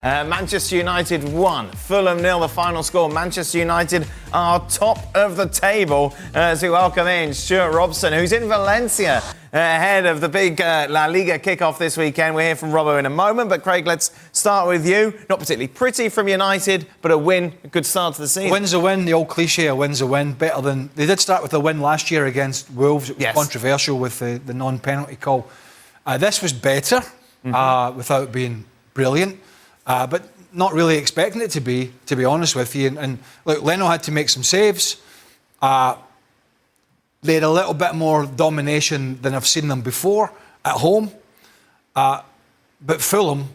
Manchester United 1, Fulham 0, the final score. Manchester United are top of the table as we welcome in Stewart Robson, who's in Valencia ahead of the big La Liga kickoff this weekend. We'll hear from Robbo in a moment, but Craig, let's start with you. Not particularly pretty from United, but a win, a good start to the season. A win's a win, the old cliche, a win's a win. Better than... They did start with a win last year against Wolves. It was controversial with the non-penalty call. This was better, without being brilliant. But not really expecting it to be honest with you. And look, Leno had to make some saves. They had a little bit more domination than I've seen them before at home. But Fulham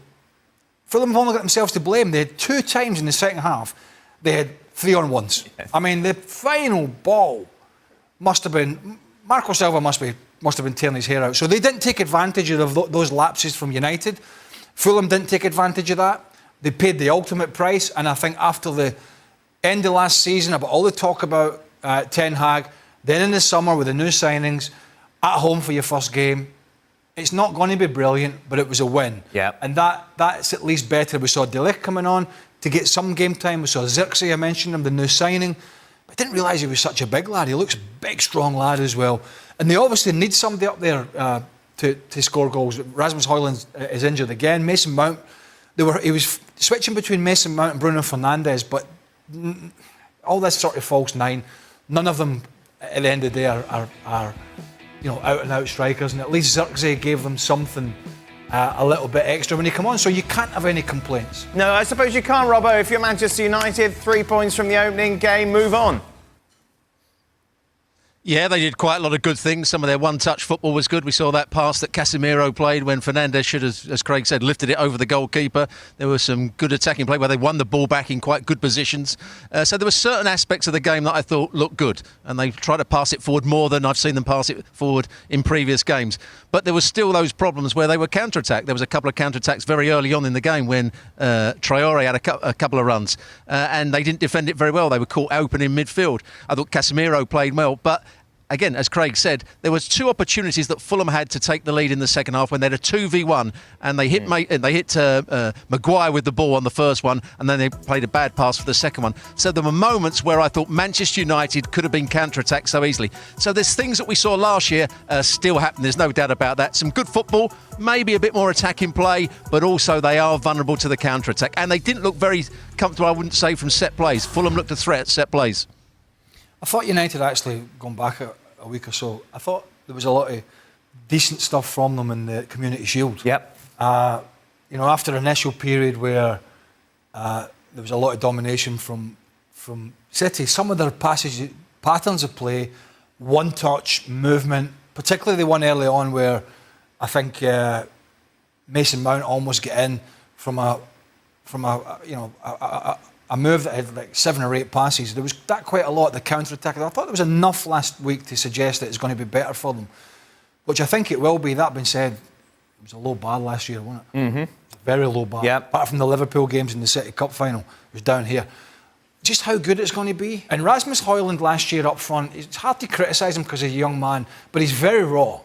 have only got themselves to blame. They had 2 times in the second half, they had 3-on-1s. Yes. I mean, the final ball must have been... Marco Silva must have been tearing his hair out. So they didn't take advantage of those lapses from United. Fulham didn't take advantage of that. They paid the ultimate price, and I think after the end of last season, about all the talk about Ten Hag, then in the summer with the new signings, at home for your first game, it's not going to be brilliant, but it was a win. Yeah. And that's at least better. We saw De Ligt coming on to get some game time. We saw Zirkzee, I mentioned him, the new signing. But I didn't realise he was such a big lad. He looks a big, strong lad as well. And they obviously need somebody up there to score goals. Rasmus Højlund is injured again. Mason Mount... He was switching between Mason Mount and Bruno Fernandes, but all this sort of false nine, none of them at the end of the day are out and out strikers, and at least Zirkzee gave them something a little bit extra when he come on, so you can't have any complaints. No, I suppose you can't, Robbo. If you're Manchester United, 3 points from the opening game, move on. Yeah, they did quite a lot of good things. Some of their one-touch football was good. We saw that pass that Casemiro played when Fernandes should have, as Craig said, lifted it over the goalkeeper. There was some good attacking play where they won the ball back in quite good positions. So there were certain aspects of the game that I thought looked good, and they tried to pass it forward more than I've seen them pass it forward in previous games. But there was still those problems where they were counter-attacked. There was a couple of counter-attacks very early on in the game when Traore had a couple of runs, and they didn't defend it very well. They were caught open in midfield. I thought Casemiro played well, but again, as Craig said, there was 2 opportunities that Fulham had to take the lead in the second half when they had a 2v1, and they hit Maguire with the ball on the first one, and then they played a bad pass for the second one. So there were moments where I thought Manchester United could have been counter-attacked so easily. So there's things that we saw last year still happen. There's no doubt about that. Some good football, maybe a bit more attacking play, but also they are vulnerable to the counter-attack. And they didn't look very comfortable, I wouldn't say, from set plays. Fulham looked a threat at set plays. I thought United actually, going back a week or so, I thought there was a lot of decent stuff from them in the Community Shield. Yep. After an initial period where there was a lot of domination from City, some of their patterns of play, one-touch movement, particularly the one early on where I think Mason Mount almost got in from a move that had like 7 or 8 passes. There was that quite a lot, the counter-attack. I thought there was enough last week to suggest that it's going to be better for them, which I think it will be. That being said, it was a low bar last year, wasn't it? Mm-hmm. Very low bar. Yep. Apart from the Liverpool games in the City Cup final, it was down here. Just how good it's going to be. And Rasmus Højlund last year up front, it's hard to criticise him because he's a young man, but he's very raw.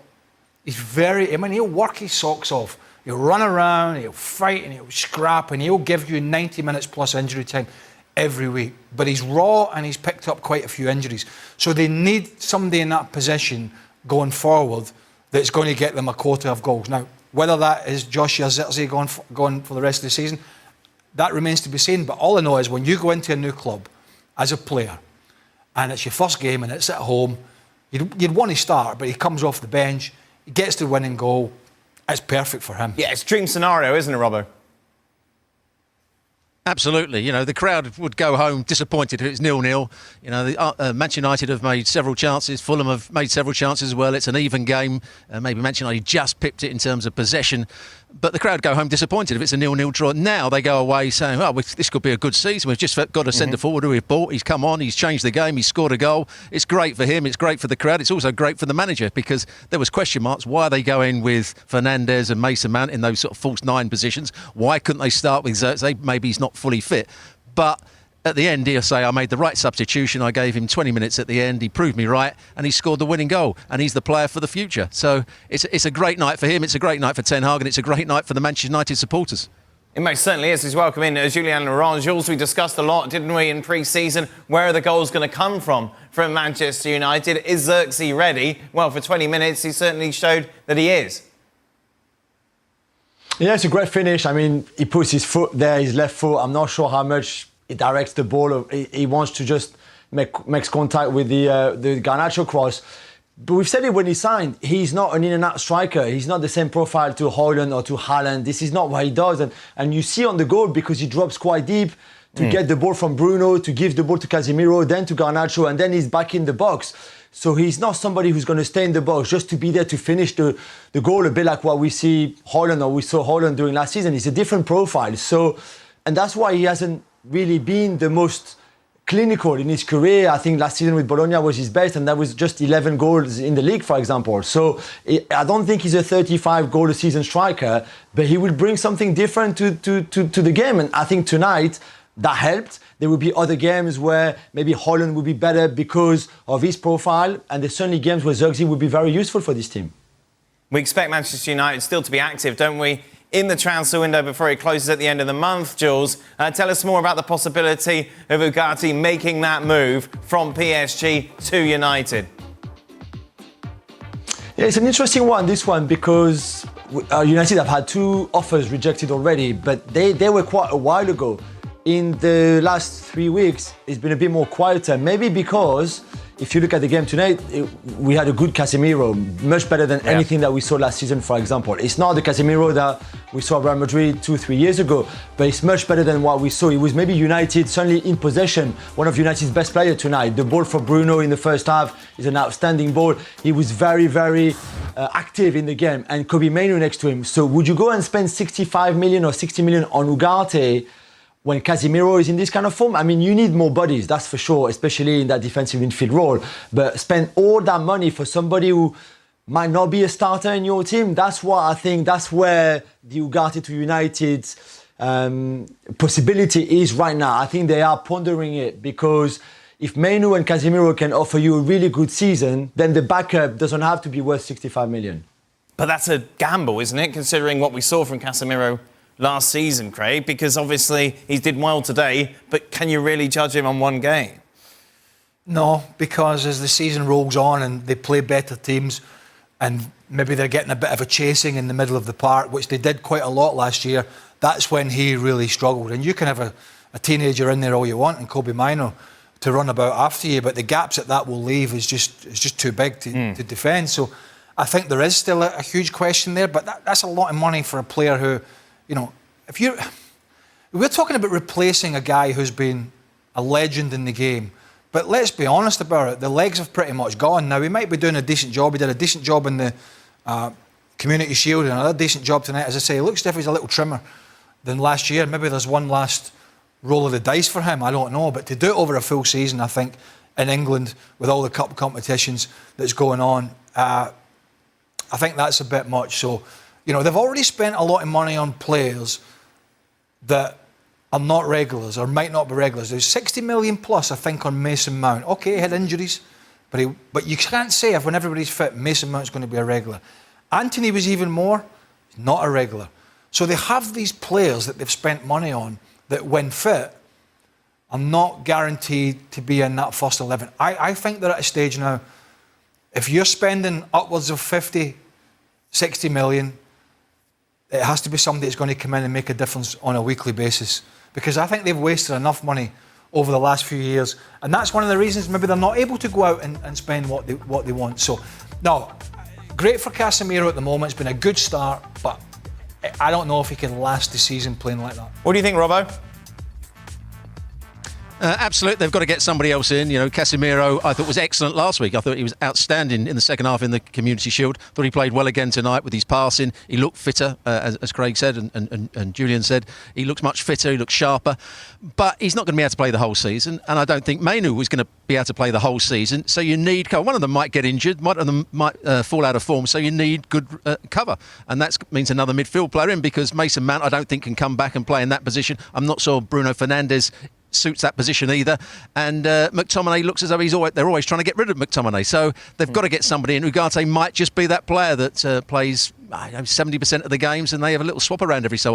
He'll work his socks off. He'll run around, he'll fight, and he'll scrap, and he'll give you 90 minutes plus injury time every week. But he's raw, and he's picked up quite a few injuries. So they need somebody in that position going forward that's going to get them a quota of goals. Now, whether that is Joshua Zirkzee going for the rest of the season, that remains to be seen. But all I know is when you go into a new club as a player, and it's your first game, and it's at home, you'd want to start, but he comes off the bench, he gets the winning goal. It's perfect for him. Yeah, it's a dream scenario, isn't it, Robbo? Absolutely. The crowd would go home disappointed if it's 0-0. Manchester United have made several chances. Fulham have made several chances as well. It's an even game. Maybe Manchester United just pipped it in terms of possession. But the crowd go home disappointed if it's a 0-0 draw. Now they go away saying, this could be a good season. We've just got a centre-forward who we've bought. He's come on, he's changed the game, he's scored a goal. It's great for him, it's great for the crowd. It's also great for the manager because there was question marks. Why are they going with Fernandes and Mason Mount in those sort of false 9 positions? Why couldn't they start with Zirkzee? Maybe he's not fully fit. But at the end, he'll say, I made the right substitution. I gave him 20 minutes at the end. He proved me right, and he scored the winning goal. And he's the player for the future. So it's a great night for him. It's a great night for Ten Hag, and it's a great night for the Manchester United supporters. It most certainly is. He's welcome in Julien Laurent. Jules, we discussed a lot, didn't we, in pre-season? Where are the goals going to come from Manchester United? Is Zirkzee ready? Well, for 20 minutes, he certainly showed that he is. Yeah, it's a great finish. I mean, he puts his foot there, his left foot. I'm not sure how much he directs the ball. He wants to just makes contact with the Garnacho cross. But we've said it when he signed, he's not an in-and-out striker. He's not the same profile to Højlund or to Haaland. This is not what he does. And you see on the goal, because he drops quite deep to get the ball from Bruno, to give the ball to Casemiro, then to Garnacho, and then he's back in the box. So he's not somebody who's going to stay in the box just to be there to finish the goal, a bit like what we see Højlund or we saw Højlund during last season. It's a different profile. So, and that's why he hasn't really been the most clinical in his career. I think last season with Bologna was his best, and that was just 11 goals in the league, for example. So I don't think he's a 35-goal-a-season striker, but he will bring something different to the game. And I think tonight that helped. There will be other games where maybe Højlund will be better because of his profile, and there's certainly games where Zirkzee will be very useful for this team. We expect Manchester United still to be active, don't we, in the transfer window before it closes at the end of the month, Jules. Tell us more about the possibility of Ugarte making that move from PSG to United. Yeah, it's an interesting one, this one, because United have had 2 offers rejected already, but they were quite a while ago. In the last 3 weeks, it's been a bit more quieter, maybe because if you look at the game tonight, we had a good Casemiro, much better than anything that we saw last season, for example. It's not the Casemiro that we saw at Real Madrid 2-3 years ago, but it's much better than what we saw. It was maybe United, certainly in possession, one of United's best players tonight. The ball for Bruno in the first half is an outstanding ball. He was very, very active in the game, and Kobbie Mainoo next to him. So would you go and spend 65 million or 60 million on Ugarte when Casemiro is in this kind of form? I mean, you need more bodies, that's for sure, especially in that defensive midfield role. But spend all that money for somebody who might not be a starter in your team, that's what I think, that's where the Ugarte to United possibility is right now. I think they are pondering it, because if Mainoo and Casemiro can offer you a really good season, then the backup doesn't have to be worth 65 million. But that's a gamble, isn't it, considering what we saw from Casemiro last season, Craig, because obviously he did well today, but can you really judge him on one game? No, because as the season rolls on and they play better teams, and maybe they're getting a bit of a chasing in the middle of the park, which they did quite a lot last year, that's when he really struggled. And you can have a teenager in there all you want, and Kobbie Mainoo to run about after you, but the gaps that will leave is just too big to defend. So I think there is still a huge question there, but that's a lot of money for a player who, you know, we're talking about replacing a guy who's been a legend in the game, but let's be honest about it, the legs have pretty much gone. Now, he might be doing a decent job. He did a decent job in the Community Shield, and another decent job tonight. As I say, it looks as if he's a little trimmer than last year. Maybe there's one last roll of the dice for him, I don't know, but to do it over a full season, I think, in England, with all the cup competitions that's going on, I think that's a bit much. So, you know, they've already spent a lot of money on players that are not regulars or might not be regulars. There's 60 million plus, I think, on Mason Mount. OK, he had injuries, but you can't say if when everybody's fit, Mason Mount's going to be a regular. Anthony was even more, not a regular. So they have these players that they've spent money on that, when fit, are not guaranteed to be in that first 11. I think they're at a stage now, if you're spending upwards of 50, 60 million, it has to be somebody that's going to come in and make a difference on a weekly basis, because I think they've wasted enough money over the last few years, and that's one of the reasons maybe they're not able to go out and spend what they want. So, no, great for Casemiro at the moment. It's been a good start, but I don't know if he can last the season playing like that. What do you think, Robbo? Absolutely, they've got to get somebody else in. You know, Casemiro, I thought was excellent last week. I thought he was outstanding in the second half in the Community Shield. Thought he played well again tonight with his passing. He looked fitter, as Craig said and Julien said. He looks much fitter. He looks sharper. But he's not going to be able to play the whole season, and I don't think Mainoo was going to be able to play the whole season. So you need cover. One of them might get injured. One of them might fall out of form. So you need good cover, and that means another midfield player in, because Mason Mount, I don't think, can come back and play in that position. I'm not sure Bruno Fernandes suits that position either, and McTominay looks as though they're always trying to get rid of McTominay, so they've got to get somebody in. Ugarte might just be that player that plays 70% of the games, and they have a little swap around every so often.